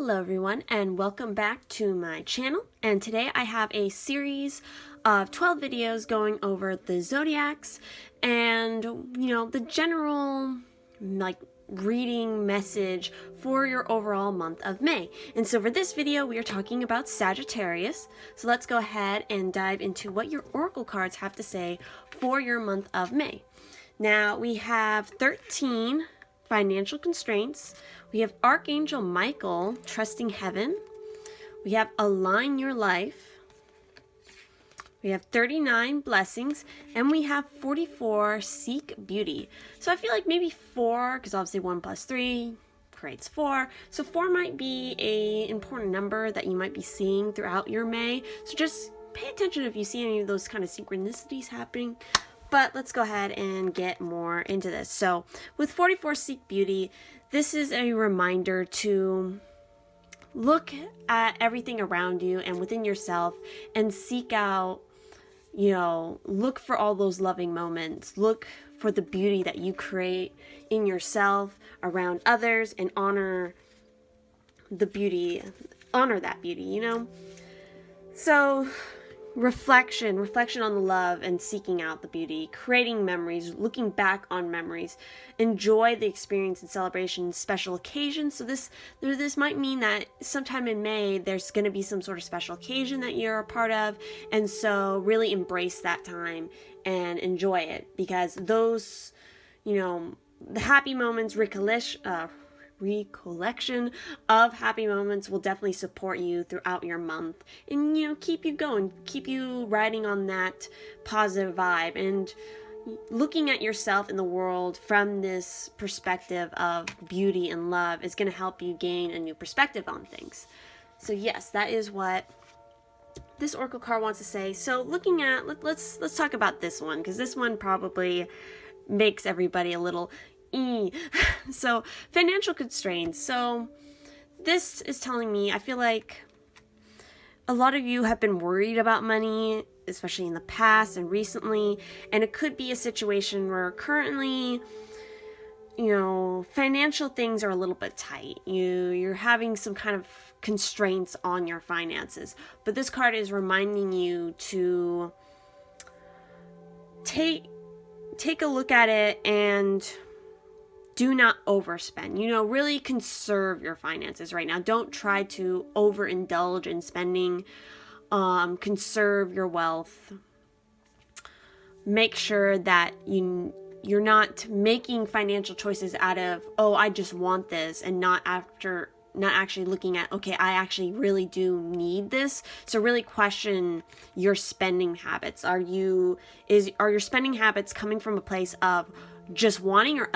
Hello everyone and welcome back to my channel, and today I have a series of 12 videos going over the zodiacs and the general reading message for your overall month of May. And so for this video we are talking about Sagittarius. So let's go ahead and dive into what your oracle cards have to say for your month of May. Now we have 13 financial constraints. We have Archangel Michael, trusting heaven. We have align your life. We have 39 blessings, and we have 44 seek beauty. So I feel like maybe 4, because obviously 1 plus 3 creates 4. So 4 might be an important number that you might be seeing throughout your May. So just pay attention if you see any of those kind of synchronicities happening. But let's go ahead and get more into this. So with 44 seek beauty, this is a reminder to look at everything around you and within yourself and seek out, look for all those loving moments. Look for the beauty that you create in yourself, around others, and honor the beauty, honor that beauty, So reflection on the love and seeking out the beauty, creating memories, looking back on memories, enjoy the experience and celebration, special occasions. So this might mean that sometime in May there's going to be some sort of special occasion that you're a part of, and so really embrace that time and enjoy it, because those, the happy moments, recollection of happy moments will definitely support you throughout your month and keep you going, keep you riding on that positive vibe and looking at yourself in the world from this perspective of beauty and love is going to help you gain a new perspective on things. So yes, that is what this oracle card wants to say. So looking at, let's talk about this one, because this one probably makes everybody a little So financial constraints. So this is telling me, I feel like a lot of you have been worried about money, especially in the past and recently, and it could be a situation where currently, financial things are a little bit tight. You're having some kind of constraints on your finances, but this card is reminding you to take a look at it and do not overspend. Really conserve your finances right now. Don't try to overindulge in spending. Conserve your wealth. Make sure that you're not making financial choices out of, I just want this, and not actually looking at, okay, I actually really do need this. So really question your spending habits. Are your spending habits coming from a place of just wanting, or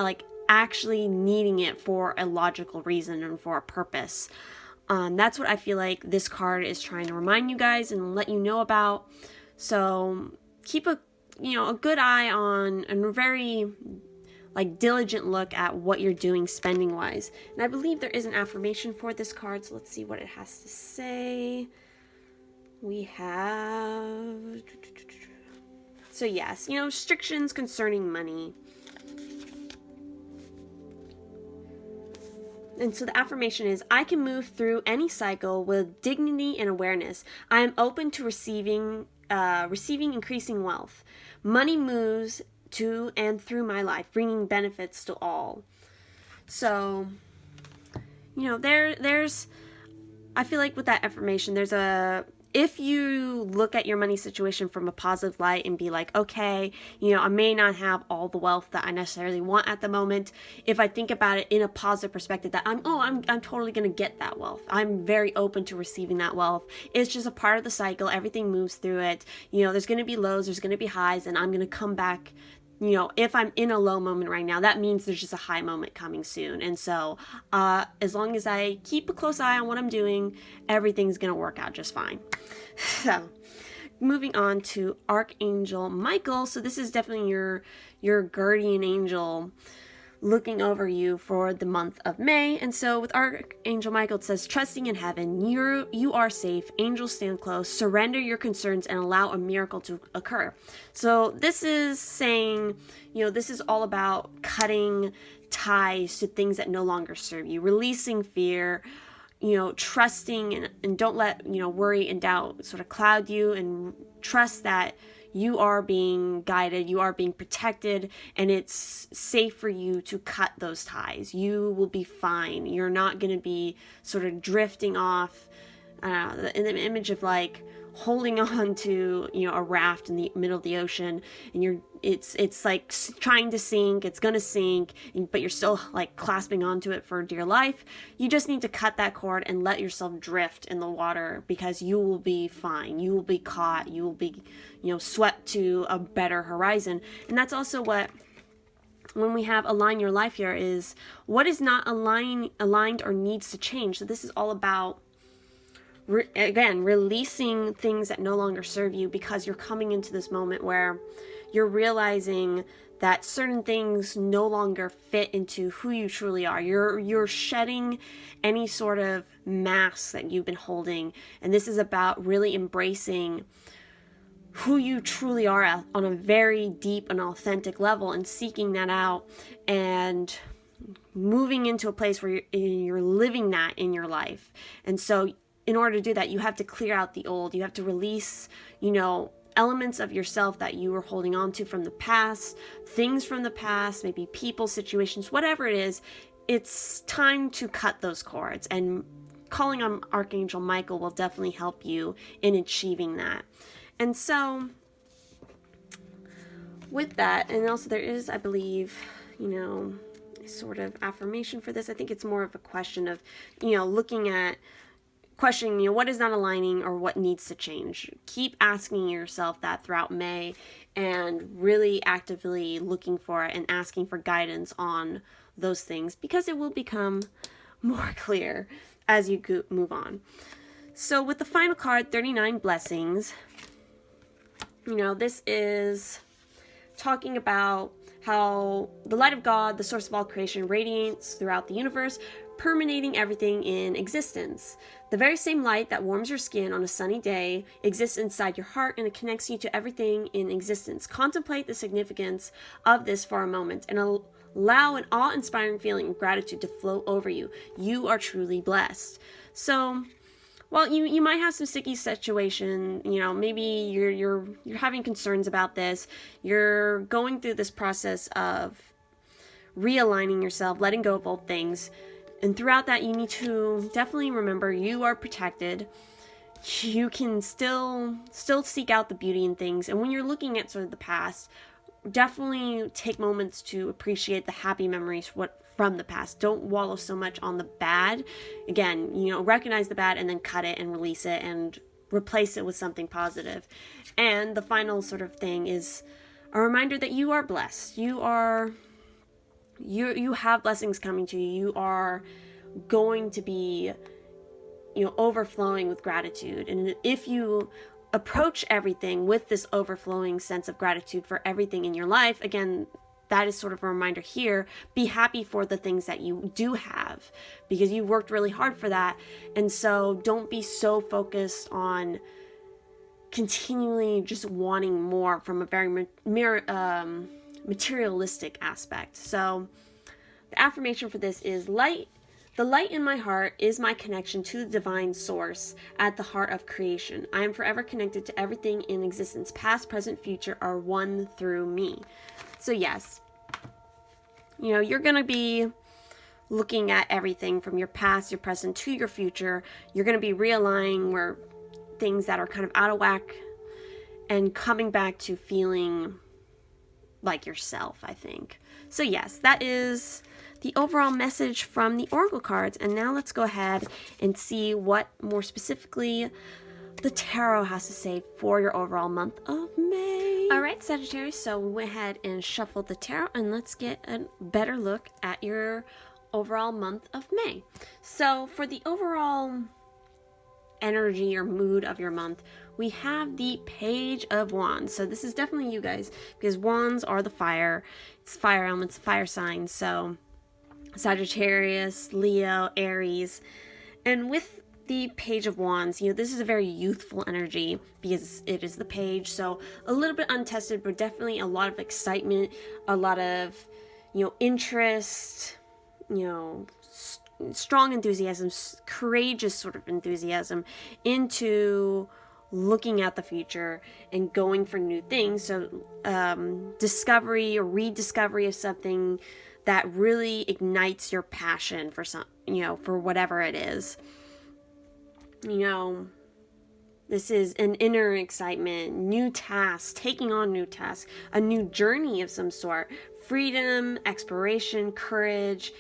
actually needing it for a logical reason and for a purpose? That's what I feel like this card is trying to remind you guys and let you know about. So keep a good eye on and a very diligent look at what you're doing spending wise. And I believe there is an affirmation for this card, so let's see what it has to say. We have, so yes, restrictions concerning money. And so the affirmation is, I can move through any cycle with dignity and awareness. I am open to receiving increasing wealth. Money moves to and through my life, bringing benefits to all. So, there's, I feel like with that affirmation, if you look at your money situation from a positive light and be like, okay, I may not have all the wealth that I necessarily want at the moment. If I think about it in a positive perspective, that I'm totally going to get that wealth. I'm very open to receiving that wealth. It's just a part of the cycle. Everything moves through it. There's going to be lows, there's going to be highs, and I'm going to come back. If I'm in a low moment right now, that means there's just a high moment coming soon. And so as long as I keep a close eye on what I'm doing, everything's going to work out just fine. So moving on to Archangel Michael. So this is definitely your guardian angel looking over you for the month of May. And so with Archangel Michael, it says, trusting in heaven, you are safe, angels stand close, surrender your concerns and allow a miracle to occur. So this is saying, this is all about cutting ties to things that no longer serve you, releasing fear, trusting and don't let, worry and doubt sort of cloud you, and trust that you are being guided, you are being protected, and it's safe for you to cut those ties. You will be fine. You're not going to be sort of drifting off in the image of like holding on to a raft in the middle of the ocean, and it's like trying to sink. It's gonna sink, but you're still like clasping onto it for dear life. You just need to cut that cord and let yourself drift in the water, because you will be fine. You will be caught. You will be swept to a better horizon. And that's also what, when we have align your life here, is what is not aligned or needs to change. So this is all about again, releasing things that no longer serve you, because you're coming into this moment where you're realizing that certain things no longer fit into who you truly are. You're shedding any sort of mask that you've been holding, and this is about really embracing who you truly are on a very deep and authentic level, and seeking that out and moving into a place where you're living that in your life. And so in order to do that, you have to clear out the old. You have to release, elements of yourself that you were holding on to from the past, things from the past, maybe people, situations, whatever it is. It's time to cut those cords, and calling on Archangel Michael will definitely help you in achieving that. And so with that, and also there is, I believe, a sort of affirmation for this. I think it's more of a question of, looking at questioning, what is not aligning or what needs to change. Keep asking yourself that throughout May, and really actively looking for it and asking for guidance on those things, because it will become more clear as you move on. So with the final card, 39 Blessings, this is talking about how the light of God, the source of all creation, radiates throughout the universe, permeating everything in existence. The very same light that warms your skin on a sunny day exists inside your heart, and it connects you to everything in existence. Contemplate the significance of this for a moment, and allow an awe-inspiring feeling of gratitude to flow over you. You are truly blessed. So, well, you might have some sticky situation, maybe you're having concerns about this. You're going through this process of realigning yourself, letting go of old things. And throughout that, you need to definitely remember you are protected. You can still seek out the beauty in things. And when you're looking at sort of the past, definitely take moments to appreciate the happy memories from the past. Don't wallow so much on the bad. Again, recognize the bad and then cut it and release it and replace it with something positive. And the final sort of thing is a reminder that you are blessed. You have blessings coming to you. You are going to be, overflowing with gratitude. And if you approach everything with this overflowing sense of gratitude for everything in your life, again, that is sort of a reminder here. Be happy for the things that you do have, because you worked really hard for that. And so don't be so focused on continually just wanting more from a very materialistic aspect. So the affirmation for this is light. The light in my heart is my connection to the divine source at the heart of creation. I am forever connected to everything in existence. Past, present, future are one through me. So yes, you're going to be looking at everything from your past, your present, to your future. You're going to be realigning where things that are kind of out of whack, and coming back to feeling like yourself, I think. So yes, that is the overall message from the Oracle cards. And now let's go ahead and see what more specifically the tarot has to say for your overall month of May. All right, Sagittarius, so we went ahead and shuffled the tarot, and let's get a better look at your overall month of May. So for the overall energy or mood of your month, we have the Page of Wands. So this is definitely you guys, because wands are the fire. It's fire elements, fire signs. So Sagittarius, Leo, Aries. And with the Page of Wands, this is a very youthful energy, because it is the page. So a little bit untested, but definitely a lot of excitement, a lot of, interest, strong enthusiasm, courageous sort of enthusiasm into looking at the future and going for new things. So discovery or rediscovery of something that really ignites your passion for some, for whatever it is. This is an inner excitement, new tasks, taking on new tasks, a new journey of some sort, freedom, exploration, courage.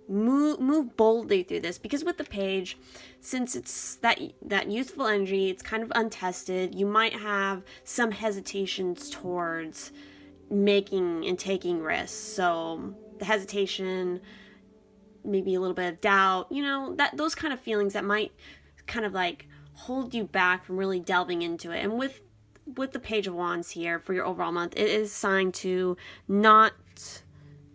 Move boldly through this, because with the page, since it's that youthful energy, it's kind of untested. You might have some hesitations towards making and taking risks. So the hesitation, maybe a little bit of doubt, that those kind of feelings that might kind of like hold you back from really delving into it. And with the Page of Wands here for your overall month, it is a sign to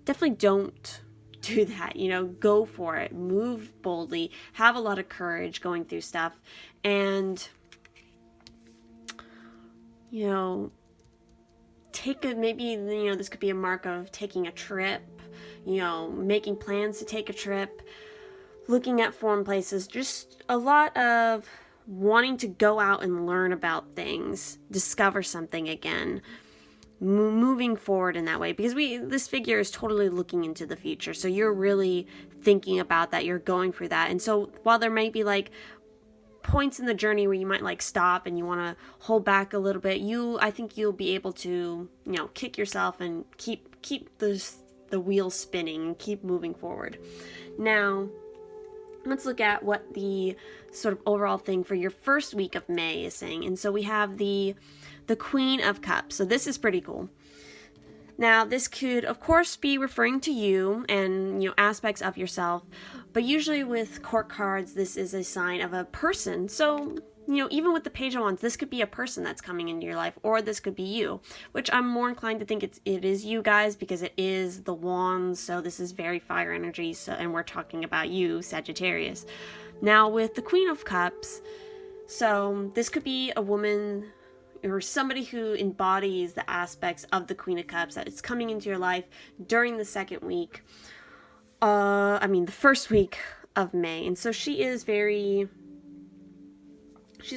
definitely don't do that. Go for it, move boldly, have a lot of courage going through stuff, and take maybe this could be a mark of taking a trip, making plans to take a trip, looking at foreign places, just a lot of wanting to go out and learn about things, discover something again, moving forward in that way, because this figure is totally looking into the future. So you're really thinking about that, you're going through that. And so while there might be like points in the journey where you might like stop and you want to hold back a little bit, I think you'll be able to kick yourself and keep the wheel spinning and keep moving forward. Now let's look at what the sort of overall thing for your first week of May is saying. And so we have the Queen of Cups. So this is pretty cool. Now, this could, of course, be referring to you and, aspects of yourself. But usually with court cards, this is a sign of a person. So, even with the Page of Wands, this could be a person that's coming into your life, or this could be you, which I'm more inclined to think it is you guys, because it is the Wands. So this is very fire energy. So, and we're talking about you, Sagittarius. Now with the Queen of Cups, so this could be a woman or somebody who embodies the aspects of the Queen of Cups that is coming into your life during the second week. The first week of May. And so she's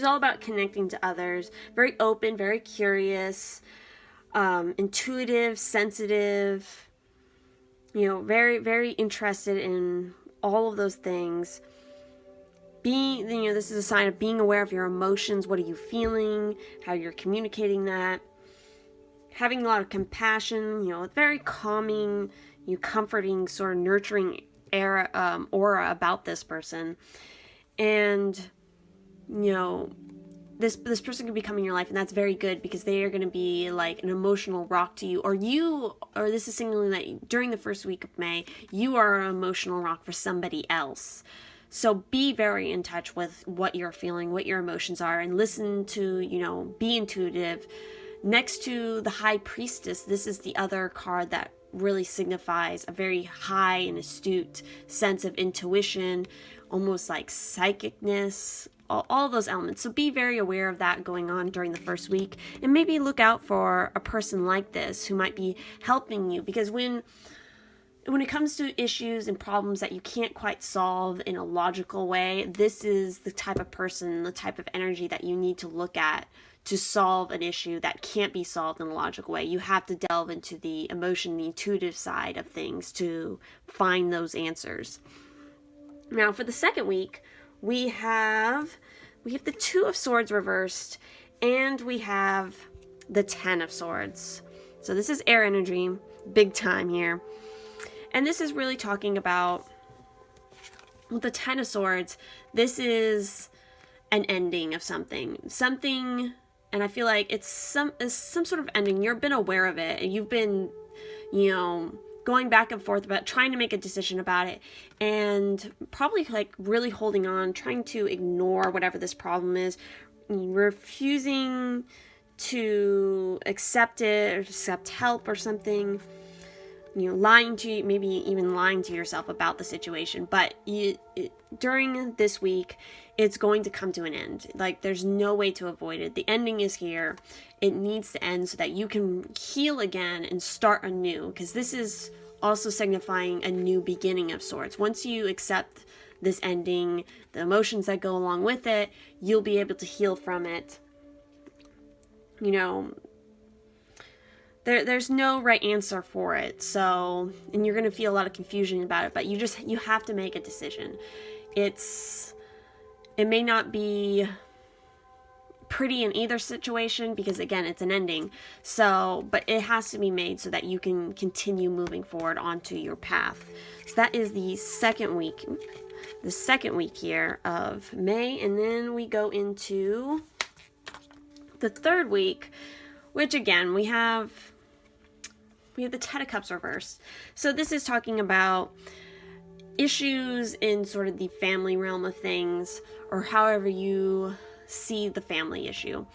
all about connecting to others, very open, very curious, intuitive, sensitive, very, very interested in all of those things. This is a sign of being aware of your emotions. What are you feeling? How you're communicating that. Having a lot of compassion, very calming, comforting, sort of nurturing aura about this person. And, this person could be coming in your life, and that's very good, because they are going to be like an emotional rock to you, or this is signaling that during the first week of May, you are an emotional rock for somebody else. So be very in touch with what you're feeling, what your emotions are, and listen to, be intuitive. Next to the High Priestess, this is the other card that really signifies a very high and astute sense of intuition, almost like psychicness, all those elements. So be very aware of that going on during the first week, and maybe look out for a person like this who might be helping you, because when it comes to issues and problems that you can't quite solve in a logical way, this is the type of person, the type of energy that you need to look at to solve an issue that can't be solved in a logical way. You have to delve into the emotion, the intuitive side of things to find those answers. Now, for the second week, we have the Two of Swords reversed, and we have the Ten of Swords. So this is air energy, big time here. And this is really talking about, with the Ten of Swords, this is an ending of something, and I feel like it's some sort of ending. You've been aware of it, and you've been, going back and forth about trying to make a decision about it, and probably like really holding on, trying to ignore whatever this problem is, refusing to accept it or accept help or something. Lying to yourself about the situation. But during this week, it's going to come to an end. Like, there's no way to avoid it. The ending is here. It needs to end so that you can heal again and start anew. Because this is also signifying a new beginning of sorts. Once you accept this ending, the emotions that go along with it. You'll be able to heal from it. You know, there's no right answer for it. So, and you're going to feel a lot of confusion about it, but you have to make a decision. It may not be pretty in either situation because, again, it's an ending. So, but it has to be made so that you can continue moving forward onto your path. So that is the second week here of May, and then we go into the third week, which again we have the Ten of Cups reversed. So this is talking about issues in sort of the family realm of things, or however you see the family issue.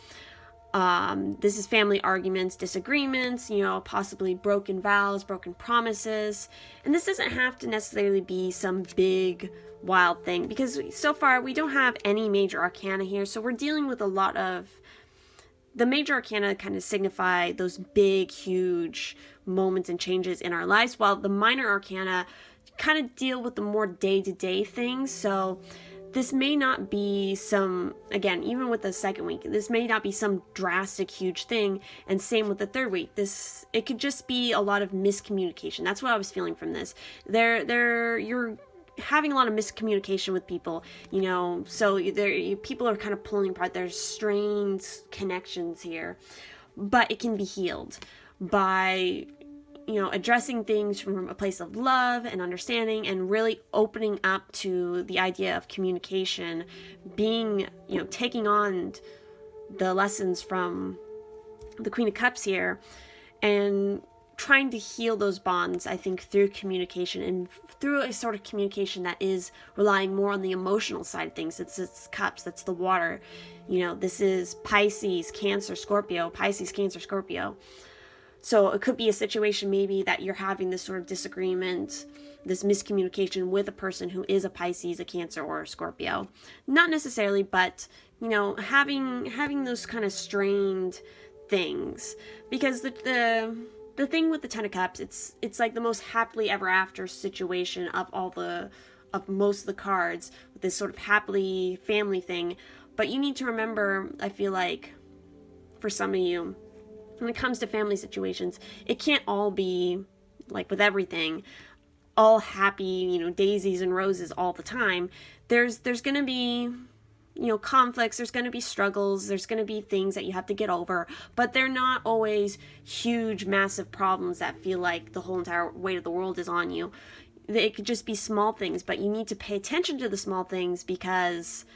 This is family arguments, disagreements, you know, possibly broken vows, broken promises. And this doesn't have to necessarily be some big, wild thing, because so far we don't have any major arcana here. So we're dealing with a lot of the major arcana kind of signify those big, huge moments and changes in our lives, while the minor arcana kind of deal with the more day-to-day things. So this may not be some, again, even with the second week, this may not be some drastic, huge thing. And same with the third week. It could just be a lot of miscommunication. That's what I was feeling from this. You're having a lot of miscommunication with people, you know, so people are kind of pulling apart. There's strained connections here, but it can be healed by, you know, addressing things from a place of love and understanding, and really opening up to the idea of communication, being, you know, taking on the lessons from the Queen of Cups here, and trying to heal those bonds, I think, through communication, and through a sort of communication that is relying more on the emotional side of things. It's cups, that's the water. You know, this is Pisces, Cancer, Scorpio, Pisces, Cancer, Scorpio. So it could be a situation maybe that you're having this sort of disagreement, this miscommunication with a person who is a Pisces, a Cancer, or a Scorpio. Not necessarily, but, you know, having those kind of strained things. Because the thing with the Ten of Cups, it's like the most happily ever after situation of most of the cards, with this sort of happily family thing. But you need to remember, I feel like, for some of you, when it comes to family situations, it can't all be, like with everything, all happy, you know, daisies and roses all the time. There's going to be, you know, conflicts, there's going to be struggles, there's going to be things that you have to get over, but they're not always huge, massive problems that feel like the whole entire weight of the world is on you. It could just be small things, but you need to pay attention to the small things, because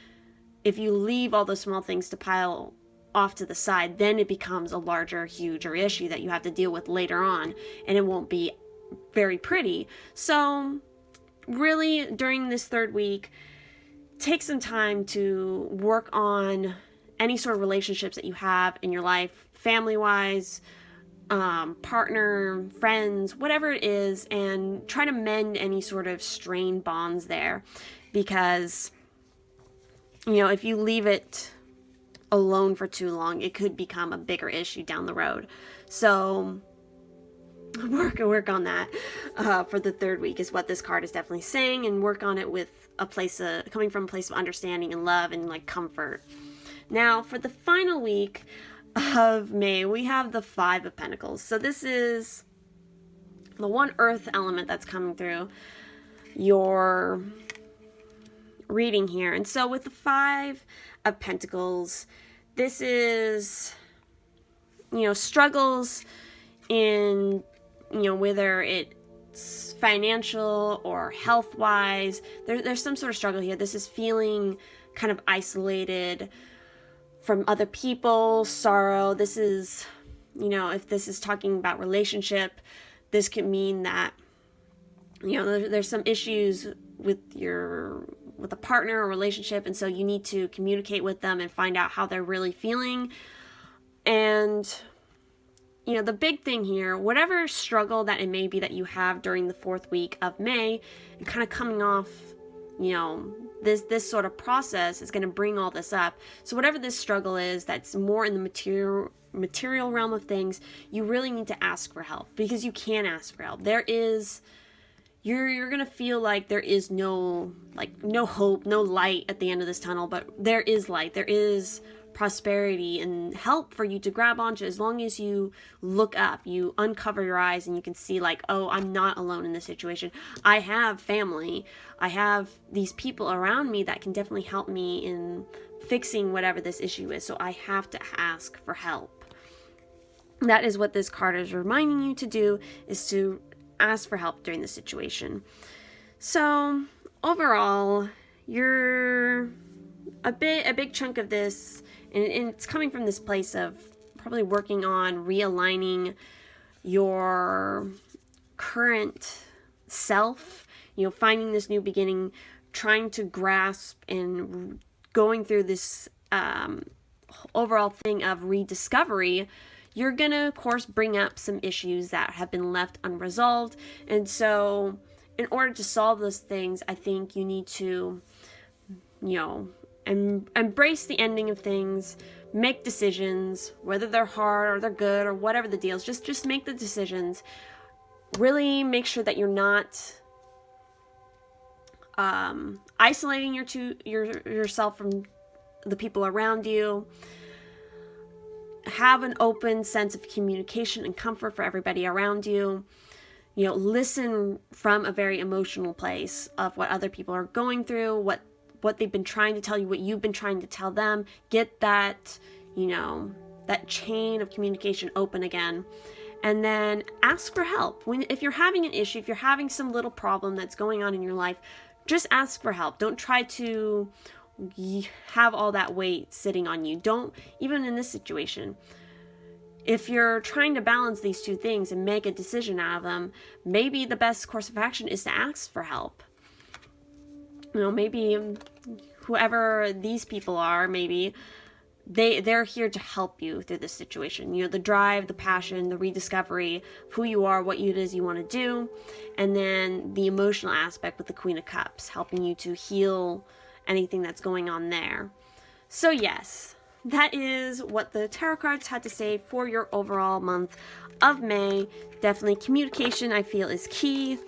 if you leave all those small things to pile off to the side, then it becomes a larger, huger issue that you have to deal with later on, and it won't be very pretty. So really, during this third week, take some time to work on any sort of relationships that you have in your life, family-wise, partner, friends, whatever it is, and try to mend any sort of strained bonds there. Because, you know, if you leave it alone for too long, it could become a bigger issue down the road. So work on that for the third week is what this card is definitely saying, and work on it with a place coming from a place of understanding and love and like comfort. Now for the final week of May, we have the Five of Pentacles. So this is the one earth element that's coming through your reading here. And so with the Five of Pentacles, this is, you know, struggles in, you know, whether it's financial or health-wise. There's some sort of struggle here. This is feeling kind of isolated from other people, sorrow. This is, you know, if this is talking about relationship, this could mean that, you know, there's some issues with a partner or relationship, and so you need to communicate with them and find out how they're really feeling. And, you know, the big thing here, whatever struggle that it may be that you have during the fourth week of May, and kind of coming off, you know, this sort of process is going to bring all this up. So whatever this struggle is that's more in the material realm of things, you really need to ask for help, because you can ask for help. you're gonna feel like there is no hope, no light at the end of this tunnel, but there is light. There is prosperity and help for you to grab onto as long as you look up, you uncover your eyes, and you can see like, oh, I'm not alone in this situation. I have family. I have these people around me that can definitely help me in fixing whatever this issue is. So I have to ask for help. That is what this card is reminding you to do, is to ask for help during the situation. So overall, you're a big chunk of this, and it's coming from this place of probably working on realigning your current self, finding this new beginning, trying to grasp and going through this overall thing of rediscovery. You're gonna, of course, bring up some issues that have been left unresolved. And so in order to solve those things, I think you need to, embrace the ending of things, make decisions, whether they're hard or they're good or whatever the deal is. Just make the decisions. Really make sure that you're not isolating yourself from the people around you. Have an open sense of communication and comfort for everybody around you. Listen from a very emotional place of what other people are going through, what they've been trying to tell you, what you've been trying to tell them. Get that, that chain of communication open again. And then ask for help. If you're having an issue, if you're having some little problem that's going on in your life, just ask for help. Don't try to have all that weight sitting on you. Don't, even in this situation, if you're trying to balance these two things and make a decision out of them, maybe the best course of action is to ask for help. Maybe whoever these people are, maybe they're here to help you through this situation. The drive, the passion, the rediscovery of who you are, what it is you want to do, and then the emotional aspect with the Queen of Cups, helping you to heal anything that's going on there. So yes, that is what the tarot cards had to say for your overall month of May. Definitely communication, I feel, is key.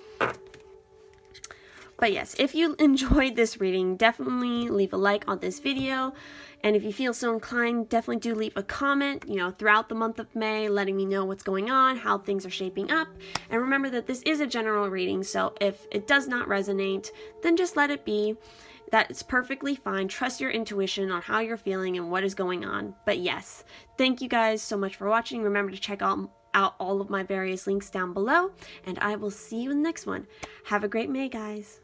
But yes, if you enjoyed this reading, definitely leave a like on this video. And if you feel so inclined, definitely do leave a comment, throughout the month of May, letting me know what's going on, how things are shaping up. And remember that this is a general reading, so if it does not resonate, then just let it be. That's perfectly fine. Trust your intuition on how you're feeling and what is going on. But yes, thank you guys so much for watching. Remember to check out all of my various links down below, and I will see you in the next one. Have a great May, guys.